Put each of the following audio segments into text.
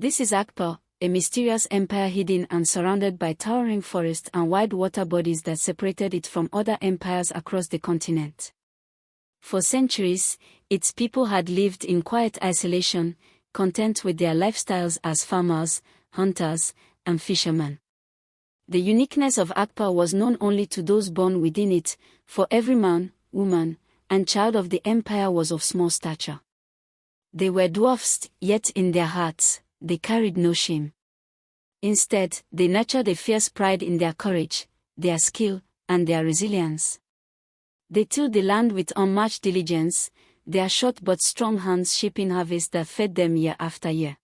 This is Akpa, a mysterious empire hidden and surrounded by towering forests and wide water bodies that separated it from other empires across the continent. For centuries, its people had lived in quiet isolation, content with their lifestyles as farmers, hunters, and fishermen. The uniqueness of Akpa was known only to those born within it, for every man, woman, and child of the empire was of small stature. They were dwarfs, yet in their hearts, they carried no shame. Instead, they nurtured a fierce pride in their courage, their skill, and their resilience. They tilled the land with unmatched diligence, their short but strong hands shaping harvests that fed them year after year.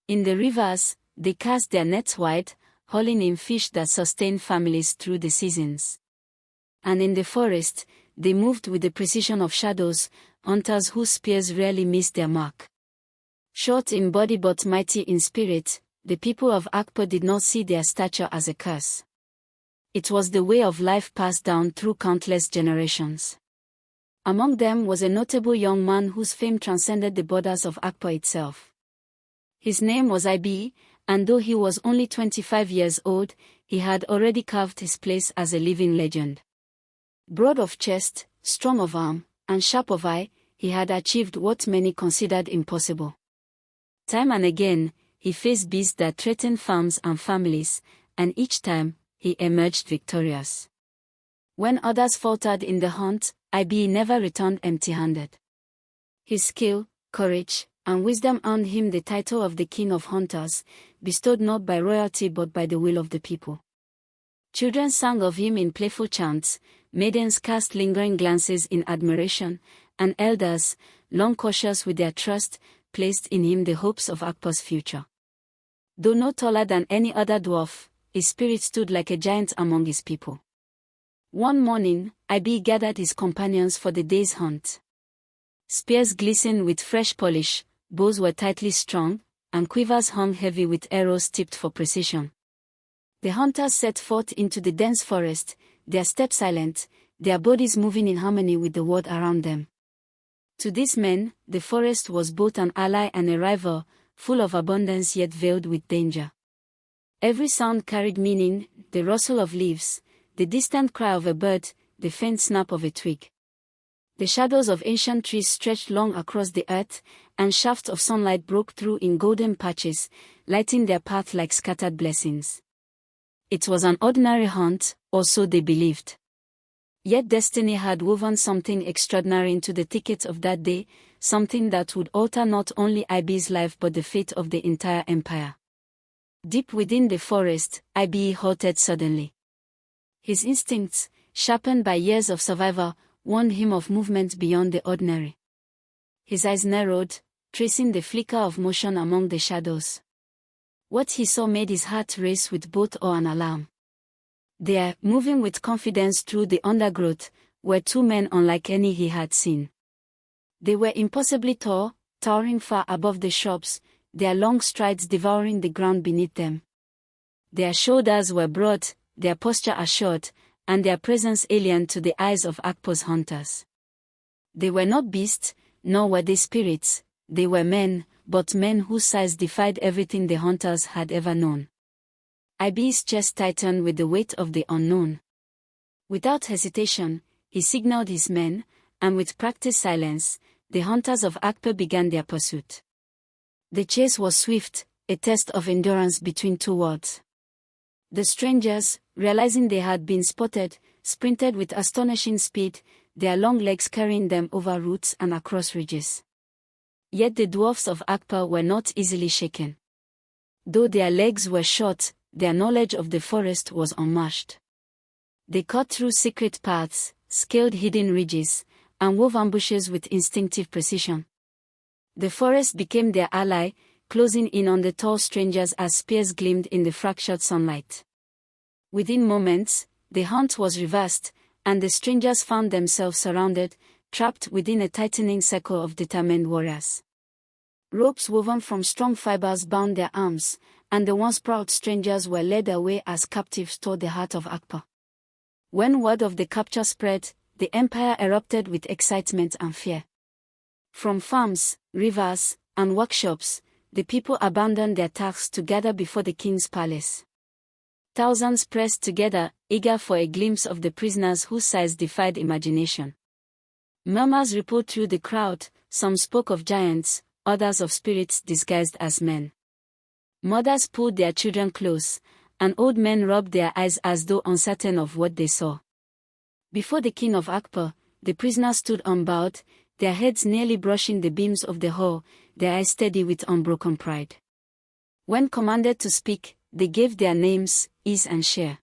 In the rivers, they cast their nets wide, hauling in fish that sustained families through the seasons. And in the forest, they moved with the precision of shadows, hunters whose spears rarely missed their mark. Short in body but mighty in spirit, the people of Akpa did not see their stature as a curse. It was the way of life passed down through countless generations. Among them was a notable young man whose fame transcended the borders of Akpa itself. His name was Ebem, and though he was only 25 years old, he had already carved his place as a living legend. Broad of chest, strong of arm, and sharp of eye, he had achieved what many considered impossible. Time and again, he faced beasts that threatened farms and families, and each time, he emerged victorious. When others faltered in the hunt, Ebem never returned empty-handed. His skill, courage, and wisdom earned him the title of the King of Hunters, bestowed not by royalty but by the will of the people. Children sang of him in playful chants, maidens cast lingering glances in admiration, and elders, long cautious with their trust, placed in him the hopes of Akpa's future. Though no taller than any other dwarf, his spirit stood like a giant among his people. One morning, Ebem gathered his companions for the day's hunt. Spears glistened with fresh polish, bows were tightly strung, and quivers hung heavy with arrows tipped for precision. The hunters set forth into the dense forest, their steps silent, their bodies moving in harmony with the world around them. To these men, the forest was both an ally and a rival, full of abundance yet veiled with danger. Every sound carried meaning, the rustle of leaves, the distant cry of a bird, the faint snap of a twig. The shadows of ancient trees stretched long across the earth, and shafts of sunlight broke through in golden patches, lighting their path like scattered blessings. It was an ordinary hunt, or so they believed. Yet destiny had woven something extraordinary into the thicket of that day, something that would alter not only Ebem's life but the fate of the entire empire. Deep within the forest, Ebem halted suddenly. His instincts, sharpened by years of survival, warned him of movement beyond the ordinary. His eyes narrowed, tracing the flicker of motion among the shadows. What he saw made his heart race with both awe and alarm. There, moving with confidence through the undergrowth, were two men unlike any he had seen. They were impossibly tall, towering far above the shrubs, their long strides devouring the ground beneath them. Their shoulders were broad, their posture assured, and their presence alien to the eyes of Akpa's hunters. They were not beasts, nor were they spirits, they were men, but men whose size defied everything the hunters had ever known. Ebem's chest tightened with the weight of the unknown. Without hesitation, he signaled his men, and with practiced silence, the hunters of Akpa began their pursuit. The chase was swift, a test of endurance between two worlds. The strangers, realizing they had been spotted, sprinted with astonishing speed, their long legs carrying them over roots and across ridges. Yet the dwarfs of Akpa were not easily shaken. Though their legs were short, their knowledge of the forest was unmatched. They cut through secret paths, scaled hidden ridges, and wove ambushes with instinctive precision. The forest became their ally, closing in on the tall strangers as spears gleamed in the fractured sunlight. Within moments, the hunt was reversed, and the strangers found themselves surrounded, trapped within a tightening circle of determined warriors. Ropes woven from strong fibers bound their arms, and the once proud strangers were led away as captives toward the heart of Akpa. When word of the capture spread, the empire erupted with excitement and fear. From farms, rivers, and workshops, the people abandoned their tasks to gather before the king's palace. Thousands pressed together, eager for a glimpse of the prisoners whose size defied imagination. Murmurs rippled through the crowd, some spoke of giants, others of spirits disguised as men. Mothers pulled their children close, and old men rubbed their eyes as though uncertain of what they saw. Before the king of Akpa, the prisoners stood unbowed, their heads nearly brushing the beams of the hall, their eyes steady with unbroken pride. When commanded to speak, they gave their names, Is and Share.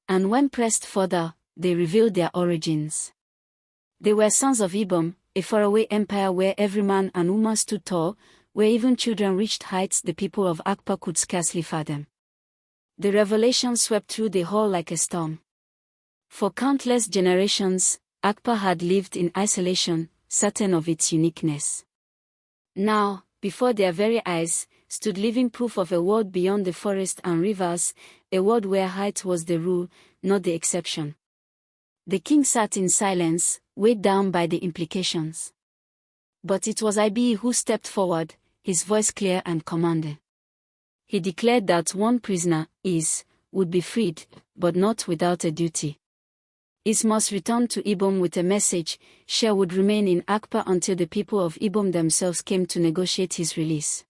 And when pressed further, they revealed their origins. They were sons of Ebem, a faraway empire where every man and woman stood tall, where even children reached heights the people of Akpa could scarcely fathom. The revelation swept through the hall like a storm. For countless generations, Akpa had lived in isolation, certain of its uniqueness. Now, before their very eyes, stood living proof of a world beyond the forest and rivers, a world where height was the rule, not the exception. The king sat in silence, weighed down by the implications. But it was Ibe who stepped forward, his voice clear and commanding. He declared that one prisoner, Is, would be freed, but not without a duty. Is must return to Ebem with a message. Share would remain in Akpa until the people of Ebem themselves came to negotiate his release.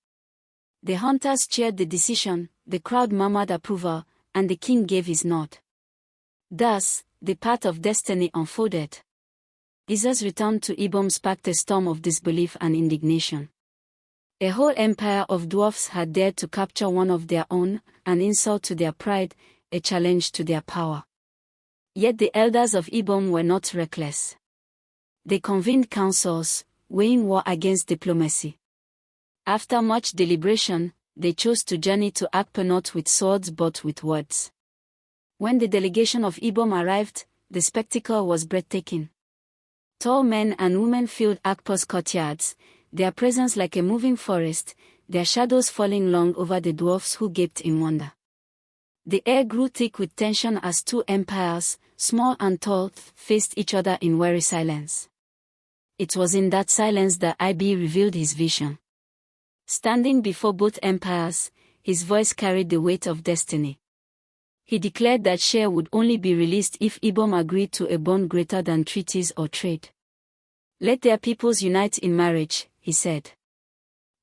The hunters cheered the decision, the crowd murmured approval, and the king gave his nod. Thus, the path of destiny unfolded. Is's return to Ebem sparked a storm of disbelief and indignation. A whole empire of dwarfs had dared to capture one of their own, an insult to their pride, a challenge to their power. Yet the elders of Ebem were not reckless. They convened councils, weighing war against diplomacy. After much deliberation, they chose to journey to Akpa not with swords but with words. When the delegation of Ebem arrived, the spectacle was breathtaking. Tall men and women filled Akpa's courtyards, their presence like a moving forest, their shadows falling long over the dwarfs who gaped in wonder. The air grew thick with tension as two empires, small and tall, faced each other in weary silence. It was in that silence that Ibe revealed his vision. Standing before both empires, his voice carried the weight of destiny. He declared that Share would only be released if Ebem agreed to a bond greater than treaties or trade. Let their peoples unite in marriage, he said.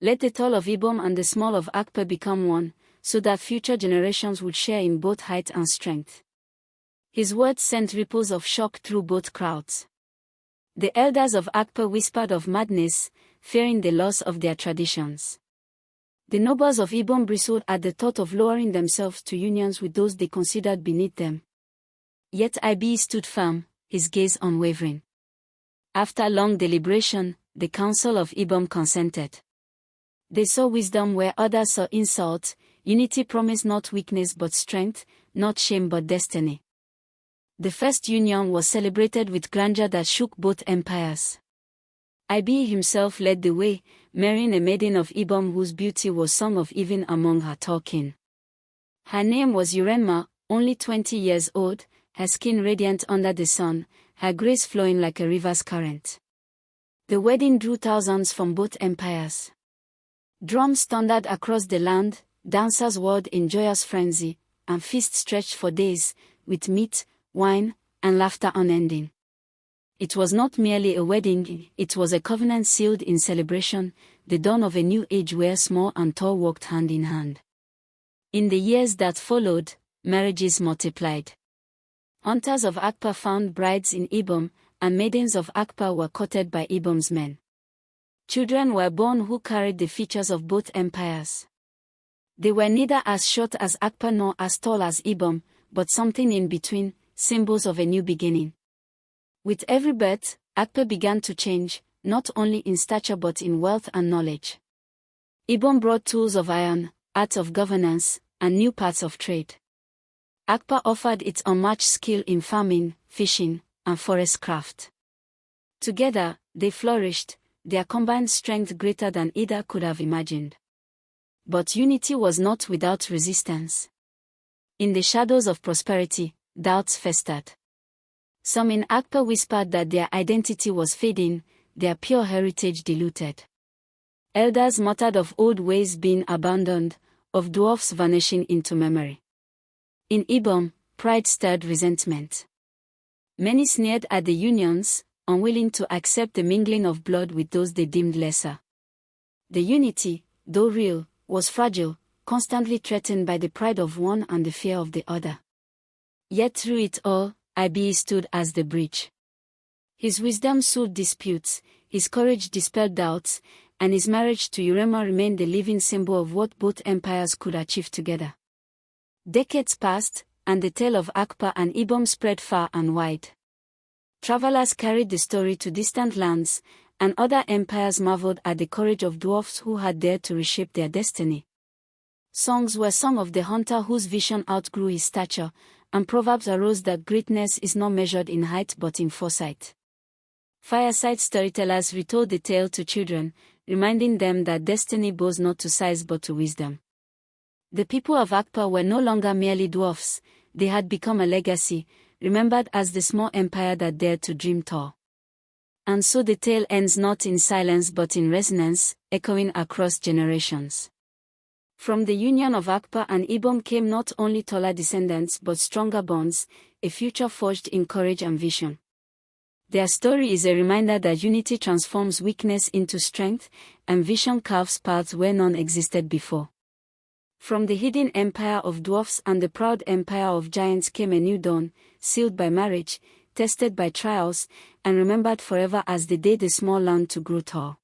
Let the tall of Ebem and the small of Akpa become one, so that future generations would share in both height and strength. His words sent ripples of shock through both crowds. The elders of Akpa whispered of madness, fearing the loss of their traditions. The nobles of Ebem bristled at the thought of lowering themselves to unions with those they considered beneath them. Yet Ibe stood firm, his gaze unwavering. After long deliberation, the council of Ebem consented. They saw wisdom where others saw insult. Unity promised not weakness but strength, not shame but destiny. The first union was celebrated with grandeur that shook both empires. Ibe himself led the way, marrying a maiden of Ebem whose beauty was sung of even among her tall kin. Her name was Urenma, only 20 years old, her skin radiant under the sun, her grace flowing like a river's current. The wedding drew thousands from both empires. Drums thundered across the land, dancers whirled in joyous frenzy, and feasts stretched for days, with meat, wine, and laughter unending. It was not merely a wedding, it was a covenant sealed in celebration, the dawn of a new age where small and tall walked hand in hand. In the years that followed, marriages multiplied. Hunters of Akpa found brides in Ebem, and maidens of Akpa were courted by Ebem's men. Children were born who carried the features of both empires. They were neither as short as Akpa nor as tall as Ebem, but something in between, symbols of a new beginning. With every birth, Akpa began to change, not only in stature but in wealth and knowledge. Ebem brought tools of iron, art of governance, and new paths of trade. Akpa offered its unmatched skill in farming, fishing, and forest craft. Together, they flourished, their combined strength greater than either could have imagined. But unity was not without resistance. In the shadows of prosperity, doubts festered. Some in Akpa whispered that their identity was fading, their pure heritage diluted. Elders muttered of old ways being abandoned, of dwarfs vanishing into memory. In Ebem, pride stirred resentment. Many sneered at the unions, unwilling to accept the mingling of blood with those they deemed lesser. The unity, though real, was fragile, constantly threatened by the pride of one and the fear of the other. Yet through it all, Ibe stood as the bridge. His wisdom soothed disputes, his courage dispelled doubts, and his marriage to Urema remained the living symbol of what both empires could achieve together. Decades passed, and the tale of Akpa and Ebem spread far and wide. Travelers carried the story to distant lands, and other empires marveled at the courage of dwarfs who had dared to reshape their destiny. Songs were sung of the hunter whose vision outgrew his stature, and proverbs arose that greatness is not measured in height but in foresight. Fireside storytellers retold the tale to children, reminding them that destiny bows not to size but to wisdom. The people of Akpa were no longer merely dwarfs, they had become a legacy, remembered as the small empire that dared to dream tall. And so the tale ends not in silence but in resonance, echoing across generations. From the union of Akpa and Ebem came not only taller descendants but stronger bonds, a future forged in courage and vision. Their story is a reminder that unity transforms weakness into strength, and vision carves paths where none existed before. From the hidden empire of dwarfs and the proud empire of giants came a new dawn, sealed by marriage, tested by trials, and remembered forever as the day the small learned to grow tall.